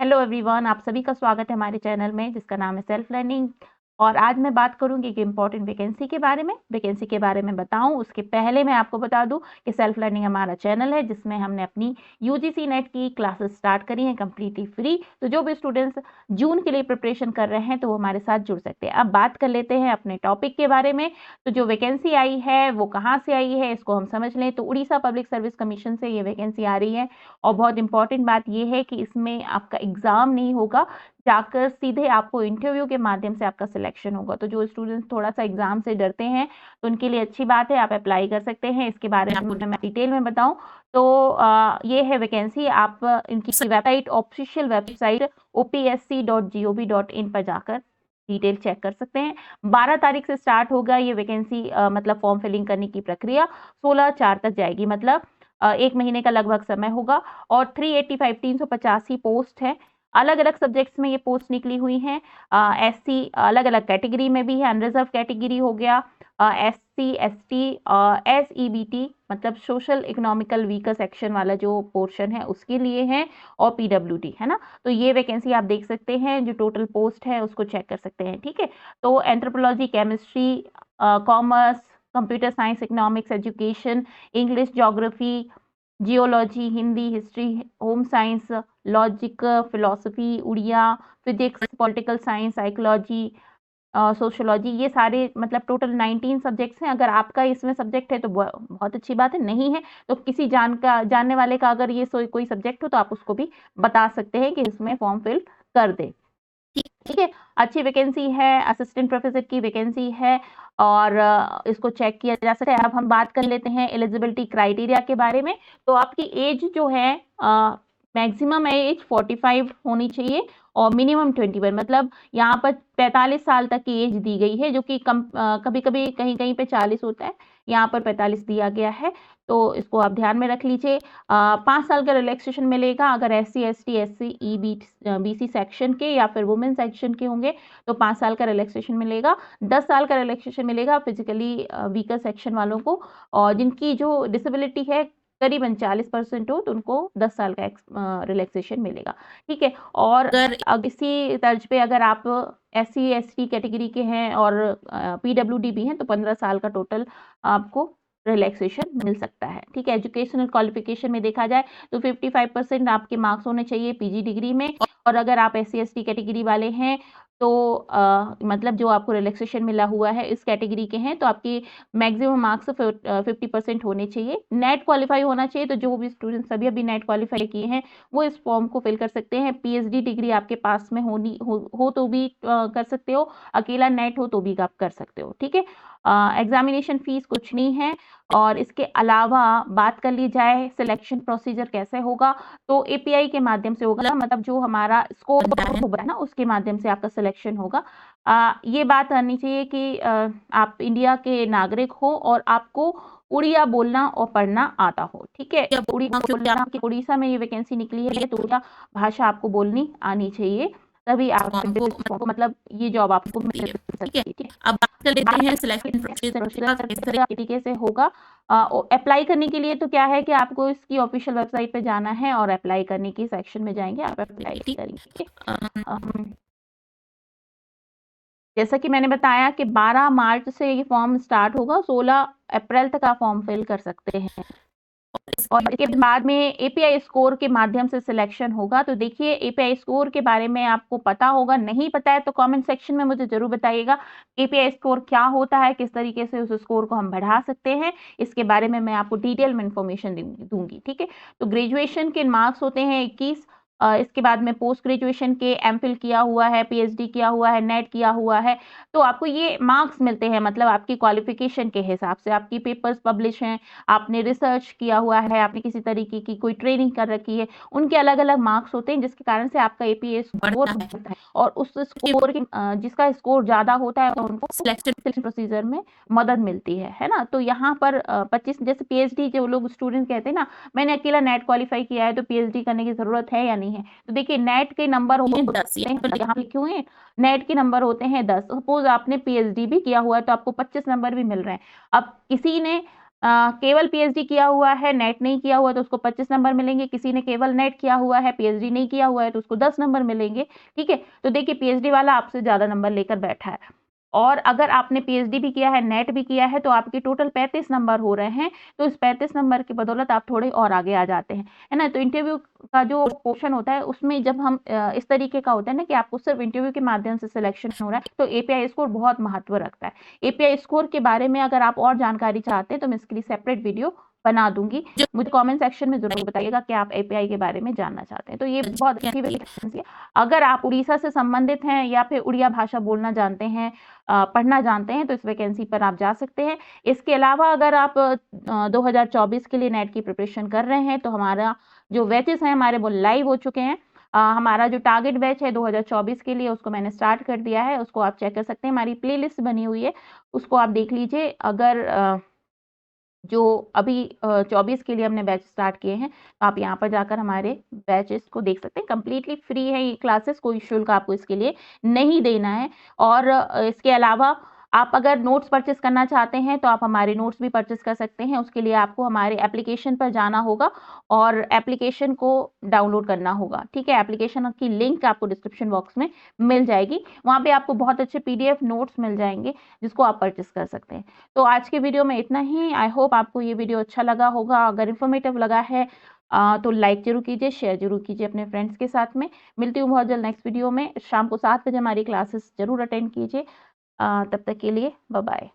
Hello everyone, आप सभी का स्वागत है हमारे चैनल में जिसका नाम है सेल्फ लर्निंग। और आज मैं बात करूंगी एक इम्पॉर्टेंट वैकेंसी के बारे में। वैकेंसी के बारे में बताऊं उसके पहले मैं आपको बता दूं कि सेल्फ लर्निंग हमारा चैनल है जिसमें हमने अपनी यूजीसी नेट की क्लासेस स्टार्ट करी हैं कम्प्लीटली फ्री। तो जो भी स्टूडेंट्स जून के लिए प्रिपरेशन कर रहे हैं तो वो हमारे साथ जुड़ सकते हैं। अब बात कर लेते हैं अपने टॉपिक के बारे में। तो जो वैकेंसी आई है वो कहाँ से आई है इसको हम समझ लें। तो उड़ीसा पब्लिक सर्विस कमीशन से ये वैकेंसी आ रही है। और बहुत इंपॉर्टेंट बात यह है कि इसमें आपका एग्जाम नहीं होगा, जाकर सीधे आपको इंटरव्यू के माध्यम से आपका सिलेक्शन होगा। तो जो स्टूडेंट्स थोड़ा सा एग्जाम से डरते हैं तो उनके लिए अच्छी बात है, आप अप्लाई कर सकते हैं। इसके बारे में मैं डिटेल में बताऊं तो ये है वैकेंसी। आप इनकी वेबसाइट, ऑफिशियल वेबसाइट opsc.gov.in पर जाकर डिटेल चेक कर सकते हैं। 12 तारीख से स्टार्ट होगा ये वैकेंसी, मतलब फॉर्म फिलिंग करने की प्रक्रिया 16/4 तक जाएगी, मतलब 1 महीने का लगभग समय होगा। और 385 पोस्ट है। अलग अलग सब्जेक्ट्स में ये पोस्ट निकली हुई हैं। एससी अलग अलग कैटेगरी में भी है, अनरिजर्व कैटेगरी हो गया, एससी एसटी, एसईबीटी मतलब सोशल इकोनॉमिकल वीकर सेक्शन वाला जो पोर्शन है उसके लिए है, और पीडब्ल्यूडी है ना। तो ये वैकेंसी आप देख सकते हैं, जो टोटल पोस्ट है उसको चेक कर सकते हैं। ठीक है, तो anthropology, chemistry, commerce, computer science, economics, education, English, geography, geology, Hindi, history, home science, logic, philosophy, Odia, physics, political science, psychology, sociology, ये सारे मतलब टोटल 19 सब्जेक्ट्स हैं। अगर आपका इसमें सब्जेक्ट है तो बहुत अच्छी बात है, नहीं है तो किसी जानने वाले का अगर ये कोई सब्जेक्ट हो तो आप उसको भी बता सकते हैं कि इसमें फॉर्म फिल कर दे। ठीक है, अच्छी वैकेंसी है, असिस्टेंट प्रोफेसर की वैकेंसी है और इसको चेक किया जा सकता है। अब हम बात कर लेते हैं एलिजिबिलिटी क्राइटेरिया के बारे में। तो आपकी एज जो है, मैक्सिमम एज 45 होनी चाहिए और मिनिमम 21, मतलब यहाँ पर 45 साल तक की एज दी गई है, जो कि कभी कभी कहीं कहीं पे 40 होता है, यहाँ पर 45 दिया गया है। तो इसको आप ध्यान में रख लीजिए। 5 साल का रिलैक्सेशन मिलेगा अगर SC ST SC BC section के या फिर वुमेन सेक्शन के होंगे तो 5 साल का रिलैक्सेशन मिलेगा। 10 साल का रिलैक्सेशन मिलेगा फिजिकली वीकर सेक्शन वालों को, और जिनकी जो डिसेबिलिटी है करीबन 40% हो तो उनको 10 साल का रिलैक्सेशन मिलेगा। ठीक है, और अगर इसी तर्ज पे अगर आप SC ST कैटेगरी के हैं और PWD भी हैं तो 15 साल का टोटल आपको रिलैक्सेशन मिल सकता है। ठीक है, एजुकेशनल क्वालिफिकेशन में देखा जाए तो 55% आपके मार्क्स होने चाहिए PG डिग्री में। और अगर आप SC ST कैटेगरी वाले हैं तो मतलब जो आपको रिलैक्सेशन मिला हुआ है इस कैटेगरी के हैं तो आपकी मैक्सिमम मार्क्स 50% होने चाहिए। नेट क्वालिफाई होना चाहिए, तो जो भी स्टूडेंट सभी अभी नेट क्वालिफाई किए हैं वो इस फॉर्म को फिल कर सकते हैं। PhD डिग्री आपके पास में हो तो भी कर सकते हो, अकेला नेट हो तो भी आप कर सकते हो। ठीक है, एग्जामिनेशन फीस कुछ नहीं है। और इसके अलावा बात कर ली जाए सिलेक्शन प्रोसीजर कैसे होगा, तो API के माध्यम से होगा, मतलब जो हमारा स्कोर होगा ना उसके माध्यम से आपका सिलेक्शन होगा। ये बात आनी चाहिए कि आप इंडिया के नागरिक हो और आपको उड़िया बोलना और पढ़ना आता हो। ठीक है, उड़ीसा में ये वैकेंसी निकली है तो उड़िया भाषा आपको बोलनी आनी चाहिए, तभी आपको मतलब ये जॉब आपको मिल सकती है। ठीक है, अब बात कर लेते हैं सिलेक्शन प्रोसीजर किस तरीके से होगा। अप्लाई करने के लिए तो क्या है कि आपको इसकी ऑफिशियल वेबसाइट पे जाना है और अप्लाई करने की सेक्शन में जाएंगे, आप अप्लाई करेंगे। जैसा कि मैंने बताया कि 12 मार्च से ये फॉर्म स्टार्ट होगा, 16 अप्रैल तक आप फॉर्म फिल कर सकते हैं। और इसके बाद में API स्कोर के माध्यम से सिलेक्शन होगा। तो देखिए, API स्कोर के बारे में आपको पता होगा, नहीं पता है तो कमेंट सेक्शन में मुझे जरूर बताइएगा API स्कोर क्या होता है, किस तरीके से उस स्कोर को हम बढ़ा सकते हैं। इसके बारे में मैं आपको डिटेल में इंफॉर्मेशन दूंगी। ठीक है, तो ग्रेजुएशन के मार्क्स होते हैं 21। इसके बाद में पोस्ट ग्रेजुएशन के MPhil किया हुआ है, PhD किया हुआ है, नेट किया हुआ है, तो आपको ये मार्क्स मिलते हैं, मतलब आपकी क्वालिफिकेशन के हिसाब से आपकी पेपर्स पब्लिश हैं, आपने रिसर्च किया हुआ है, आपने किसी तरीके की कोई ट्रेनिंग कर रखी है, उनके अलग अलग मार्क्स होते हैं जिसके कारण से आपका APA स्कोर बढ़ता है। और उस स्कोर जिसका स्कोर ज्यादा होता है तो उनको सिलेक्शन प्रोसीजर में मदद मिलती है ना। तो यहाँ पर 25 जैसे PhD जो लोग स्टूडेंट कहते हैं ना, मैंने अकेला नेट क्वालिफाई किया है तो PhD करने की जरूरत है या नहीं है, तो देखिए नेट के नंबर होते हैं 10, यहाँ लिखे हुए हैं नेट के नंबर होते हैं 10। सपोज आपने PhD भी किया हुआ है तो आपको 25 नंबर भी मिल रहे हैं। अब किसी ने केवल पीएचडी किया हुआ है, नेट नहीं किया हुआ तो उसको 25 नंबर मिलेंगे। किसी ने केवल नेट किया हुआ है, पीएचडी नहीं किया हुआ है तो उसको 10 नंबर मिलेंगे। ठीक है, तो देखिए पीएचडी वाला आपसे ज़्यादा नंबर लेकर बैठा है, और अगर आपने पीएचडी भी किया है, नेट भी किया है, तो आपके टोटल 35 नंबर हो रहे हैं। तो इस 35 नंबर की बदौलत आप थोड़े और आगे आ जाते हैं, है ना? तो इंटरव्यू का जो पोर्शन होता है उसमें जब हम इस तरीके का होता है ना कि आपको सिर्फ इंटरव्यू के माध्यम से सिलेक्शन हो रहा है, तो एपीआई स्कोर बहुत महत्व रखता है। एपीआई स्कोर के बारे में अगर आप और जानकारी चाहते हैं तो मैं इसके लिए सेपरेट वीडियो बना दूंगी। मुझे कमेंट सेक्शन में जरूर बताइएगा कि आप एपीआई के बारे में जानना चाहते हैं। तो ये बहुत अच्छी वैकेंसी है। अगर आप उड़ीसा से संबंधित हैं या फिर उड़िया भाषा बोलना जानते हैं, पढ़ना जानते हैं, तो इस वैकेंसी पर आप जा सकते हैं। इसके अलावा अगर आप 2024 के लिए नेट की प्रिपरेशन कर रहे हैं तो हमारा जो बैचेस हैं हमारे वो लाइव हो चुके हैं। हमारा जो टारगेट बैच है 2024 के लिए उसको मैंने स्टार्ट कर दिया है, उसको आप चेक कर सकते हैं। हमारी प्लेलिस्ट बनी हुई है, उसको आप देख लीजिए। अगर जो अभी 24 के लिए हमने बैच स्टार्ट किए हैं, तो आप यहाँ पर जाकर हमारे बैचेस को देख सकते हैं। कंप्लीटली फ्री है ये क्लासेस, कोई शुल्क आपको इसके लिए नहीं देना है। और इसके अलावा आप अगर नोट्स परचेस करना चाहते हैं तो आप हमारे नोट्स भी परचेस कर सकते हैं। उसके लिए आपको हमारे एप्लीकेशन पर जाना होगा और एप्लीकेशन को डाउनलोड करना होगा। ठीक है, एप्लीकेशन की लिंक आपको डिस्क्रिप्शन बॉक्स में मिल जाएगी। वहाँ पे आपको बहुत अच्छे पीडीएफ नोट्स मिल जाएंगे जिसको आप परचेस कर सकते हैं। तो आज के वीडियो में इतना ही। आई होप आपको ये वीडियो अच्छा लगा होगा। अगर इन्फॉर्मेटिव लगा है तो लाइक जरूर कीजिए, शेयर जरूर कीजिए अपने फ्रेंड्स के साथ में। मिलती हूँ बहुत जल्द नेक्स्ट वीडियो में। शाम को 7 बजे हमारी क्लासेस जरूर अटेंड कीजिए। तब तक के लिए बाय बाय।